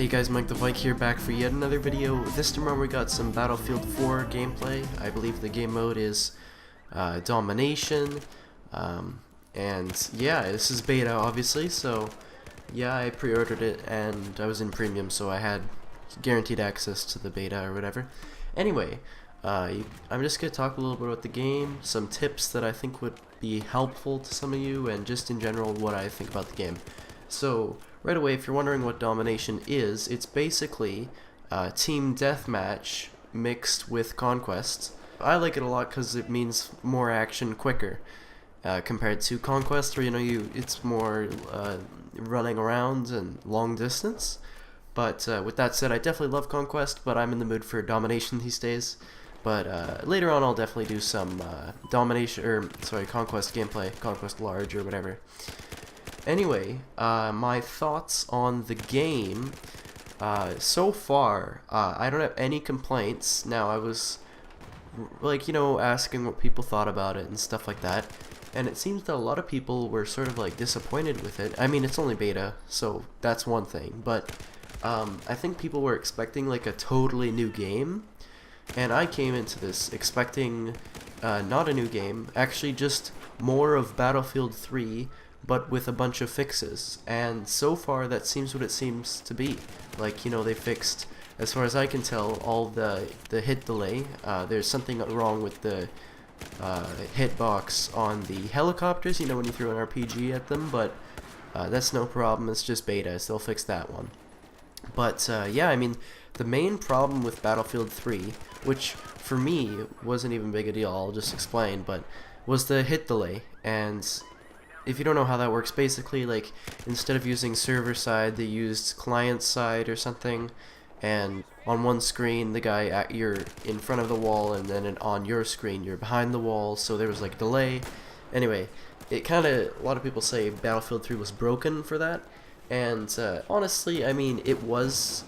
Hey guys, Mike the Vike here, back for yet another video. This time we got some Battlefield 4 gameplay. I believe the game mode is domination, and yeah, this is beta obviously, so yeah, I pre-ordered it and I was in premium, so I had guaranteed access to the beta or whatever. Anyway, I'm just going to talk a little bit about the game, some tips that I think would be helpful to some of you, and just in general what I think about the game. So, right away, if you're wondering what domination is, it's basically team deathmatch mixed with conquest. I like it a lot because it means more action quicker compared to conquest, where it's more running around and long distance. But with that said, I definitely love conquest, but I'm in the mood for domination these days. But later on, I'll definitely do some conquest gameplay, conquest large or whatever. Anyway, my thoughts on the game. So far, I don't have any complaints. Now, I was, asking what people thought about it and stuff like that. And it seems that a lot of people were sort of, disappointed with it. I mean, it's only beta, so that's one thing. But I think people were expecting, a totally new game. And I came into this expecting not a new game, actually just more of Battlefield 3, but with a bunch of fixes, and so far that seems what it seems to be. They fixed, as far as I can tell, all the hit delay. There's something wrong with the hitbox on the helicopters, when you throw an RPG at them, but that's no problem, it's just beta, so they'll fix that one. But yeah, I mean, the main problem with Battlefield 3, which for me wasn't even big a deal, I'll just explain, but was the hit delay. And if you don't know how that works, basically, instead of using server side, they used client side or something, and on one screen, the guy you're in front of the wall, and then on your screen, you're behind the wall, so there was, delay. Anyway, a lot of people say Battlefield 3 was broken for that, and honestly, I mean, it was,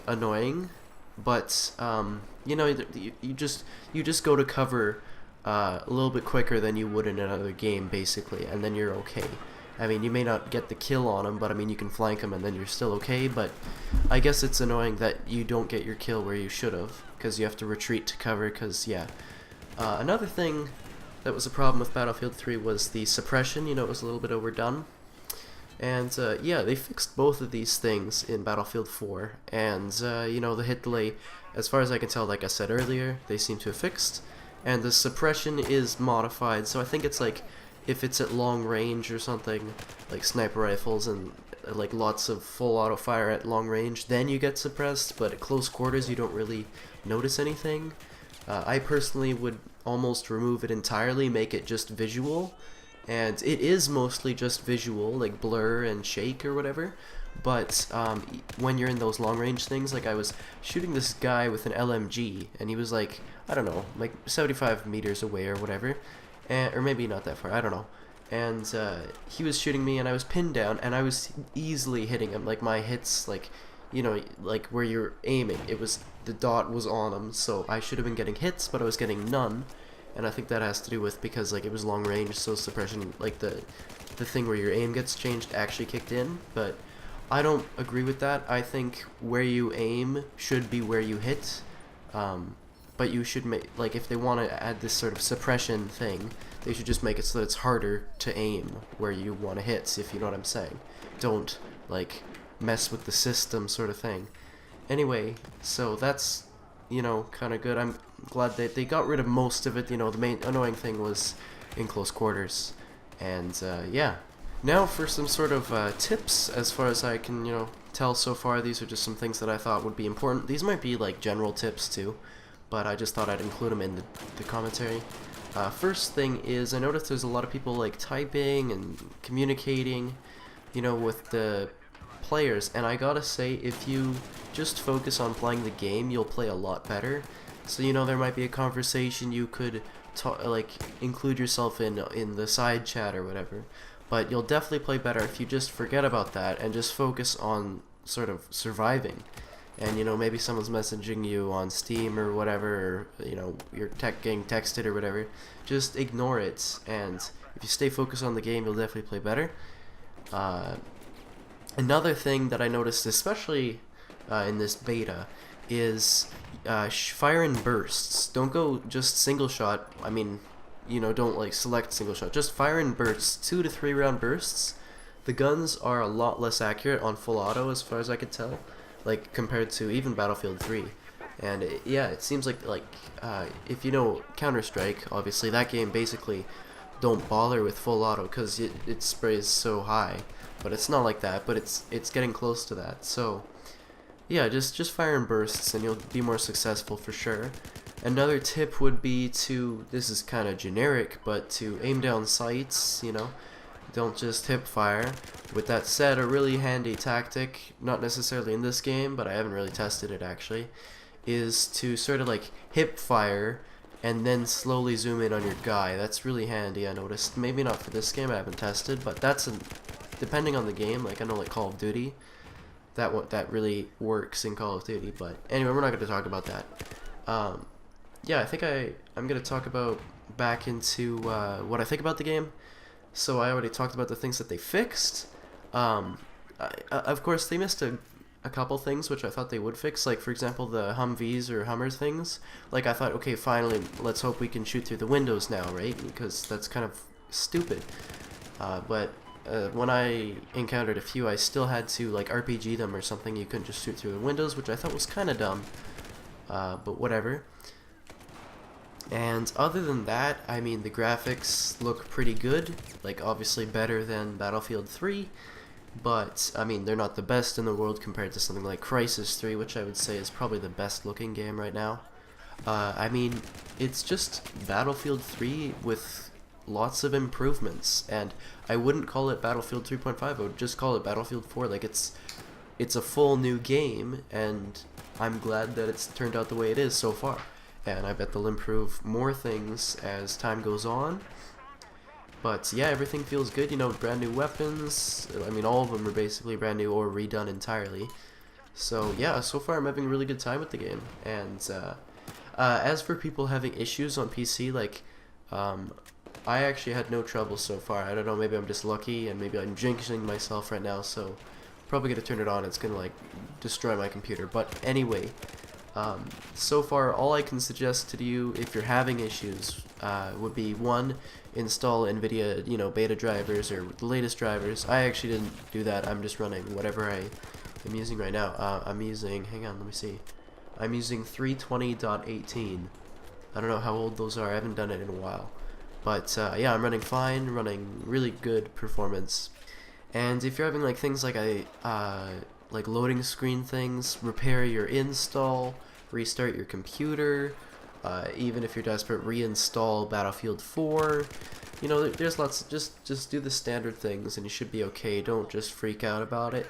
annoying, but, you just go to cover a little bit quicker than you would in another game, basically, and then you're okay. I mean, you may not get the kill on him, but I mean, you can flank him and then you're still okay, but I guess it's annoying that you don't get your kill where you should have, because you have to retreat to cover, because, yeah. Another thing that was a problem with Battlefield 3 was the suppression, it was a little bit overdone. And, yeah, they fixed both of these things in Battlefield 4, and, the hit delay, as far as I can tell, like I said earlier, they seem to have fixed. And the suppression is modified, so I think it's if it's at long range or something, like sniper rifles and lots of full auto fire at long range, then you get suppressed, but at close quarters you don't really notice anything. I personally would almost remove it entirely, make it just visual, and it is mostly just visual, like blur and shake or whatever. But when you're in those long range things, I was shooting this guy with an LMG, and he was I don't know, 75 meters away or whatever, or maybe not that far, I don't know. And he was shooting me, and I was pinned down, and I was easily hitting him. My hits, where you're aiming, the dot was on him, so I should have been getting hits, but I was getting none. And I think that has to do with because it was long range, so suppression, the thing where your aim gets changed actually kicked in. But I don't agree with that. I think where you aim should be where you hit. But you should make, if they want to add this sort of suppression thing, they should just make it so that it's harder to aim where you want to hit, if you know what I'm saying. Don't, mess with the system sort of thing. Anyway, so that's, kind of good. I'm glad that they got rid of most of it. The main annoying thing was in close quarters. And, yeah. Now for some sort of tips, as far as I can, tell so far. These are just some things that I thought would be important. These might be, general tips, too. But I just thought I'd include them in the commentary. First thing is, I noticed there's a lot of people typing and communicating, with the players, and I gotta say, if you just focus on playing the game, you'll play a lot better. So there might be a conversation you could include yourself in the side chat or whatever, but you'll definitely play better if you just forget about that and just focus on sort of surviving. And maybe someone's messaging you on Steam or whatever, or you're getting texted or whatever, just ignore it, and if you stay focused on the game, you'll definitely play better. Another thing that I noticed, especially in this beta, is fire in bursts. Don't go just single shot. I mean, don't like select single shot. Just fire in bursts, 2 to 3 round bursts. The guns are a lot less accurate on full auto, as far as I could tell, like compared to even Battlefield 3. And yeah, it seems like if you know Counter-Strike, obviously that game basically don't bother with full auto because it sprays so high. But it's not like that, but it's getting close to that. So yeah, just fire in bursts and you'll be more successful for sure. Another tip would be to, this is kind of generic, but to aim down sights, don't just hip fire. With that said, a really handy tactic, not necessarily in this game, but I haven't really tested it actually, is to sort of like hip fire and then slowly zoom in on your guy. That's really handy, I noticed. Maybe not for this game, I haven't tested, but depending on the game, like I know like Call of Duty, that really works in Call of Duty. But anyway, we're not going to talk about that. Yeah, I think I'm going to talk about back into what I think about the game. So I already talked about the things that they fixed. Of course, they missed a couple things which I thought they would fix, like for example the Humvees or Hummers things. Like I thought, okay, finally, let's hope we can shoot through the windows now, right? Because that's kind of stupid. But when I encountered a few, I still had to like RPG them or something. You couldn't just shoot through the windows, which I thought was kind of dumb. But whatever. And other than that, I mean, the graphics look pretty good. Like obviously better than Battlefield 3. But, I mean, they're not the best in the world compared to something like Crysis 3, which I would say is probably the best looking game right now. I mean, it's just Battlefield 3 with lots of improvements, and I wouldn't call it Battlefield 3.5, I would just call it Battlefield 4. Like, it's a full new game, and I'm glad that it's turned out the way it is so far. And I bet they'll improve more things as time goes on. But yeah, everything feels good, brand new weapons. I mean, all of them are basically brand new or redone entirely. So yeah, so far I'm having a really good time with the game. And as for people having issues on PC, like, I actually had no trouble so far. I don't know, maybe I'm just lucky and maybe I'm jinxing myself right now, so probably gonna turn it on. It's gonna like destroy my computer. But anyway, so far all I can suggest to you if you're having issues would be, one, install NVIDIA beta drivers or the latest drivers. I actually didn't do that. I'm just running whatever I am using right now. I'm using, hang on, let me see, I'm using 320.18. I don't know how old those are. I haven't done it in a while, but yeah, I'm running fine, running really good performance. And if you're having like things like like loading screen things, repair your install, restart your computer, even if you're desperate, reinstall Battlefield 4. There's lots. Just do the standard things, and you should be okay. Don't just freak out about it.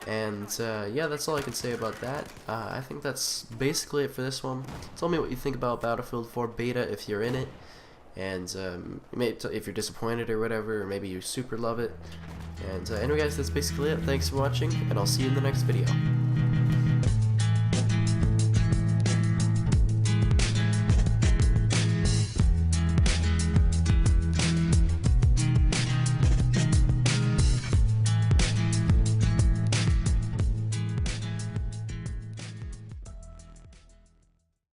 And yeah, that's all I can say about that. I think that's basically it for this one. Tell me what you think about Battlefield 4 beta if you're in it, and maybe if you're disappointed or whatever, or maybe you super love it. And anyway, guys, that's basically it. Thanks for watching, and I'll see you in the next video.